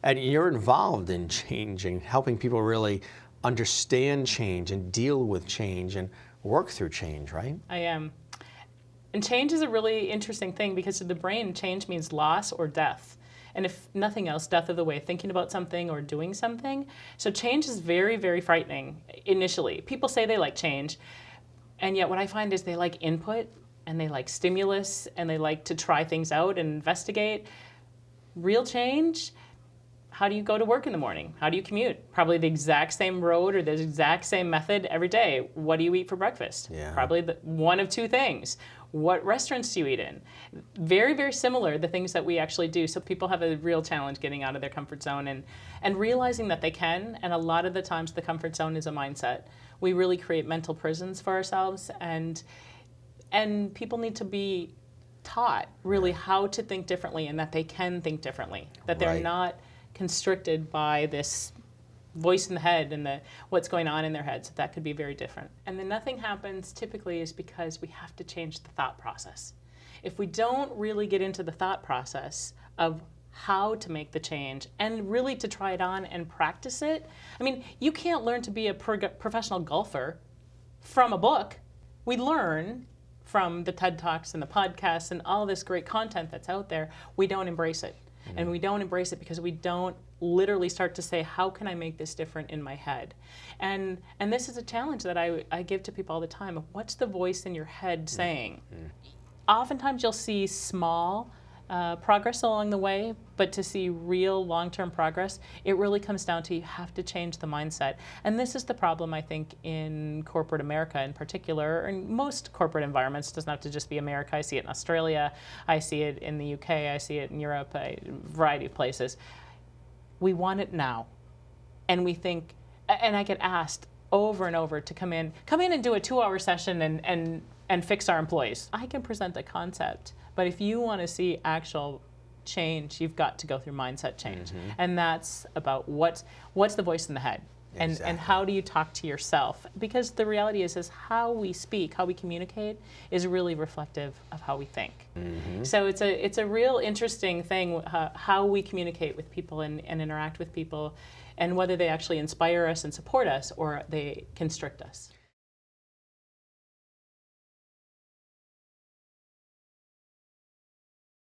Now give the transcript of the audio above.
And you're involved in changing, helping people really understand change and deal with change and work through change, right? I am. And change is a really interesting thing because to the brain, change means loss or death. And if nothing else, death of the way of thinking about something or doing something. So change is very, very frightening initially. People say they like change, and yet what I find is they like input and they like stimulus and they like to try things out and investigate. Real change, how do you go to work in the morning? How do you commute? Probably the exact same road or the exact same method every day. What do you eat for breakfast? Yeah. Probably one of two things. What restaurants do you eat in? Very, very similar, the things that we actually do. So people have a real challenge getting out of their comfort zone and realizing that they can. And a lot of the times the comfort zone is a mindset. We really create mental prisons for ourselves, and people need to be taught really how to think differently and that they can think differently, that they're Right. not constricted by this voice in the head and what's going on in their heads. That could be very different. And then nothing happens typically is because we have to change the thought process. If we don't really get into the thought process of how to make the change and really to try it on and practice it, I mean, you can't learn to be a professional golfer from a book. We learn from the TED Talks and the podcasts and all this great content that's out there. We don't embrace it. And we don't embrace it because we don't literally start to say, how can I make this different in my head? And this is a challenge that I give to people all the time. What's the voice in your head saying? Oftentimes you'll see small progress along the way, but to see real long-term progress, it really comes down to you have to change the mindset. And this is the problem, I think, in corporate America in particular, and most corporate environments. It doesn't have to just be America. I see it in Australia, I see it in the UK, I see it in Europe, a variety of places. We want it now. And we think, and I get asked over and over to come in and do a 2-hour session and fix our employees. I can present the concept, but if you want to see actual change, you've got to go through mindset change. And that's about what's the voice in the head. Exactly. And how do you talk to yourself? Because the reality is how we speak, how we communicate is really reflective of how we think. So it's a real interesting thing, how we communicate with people and interact with people, and whether they actually inspire us and support us or they constrict us.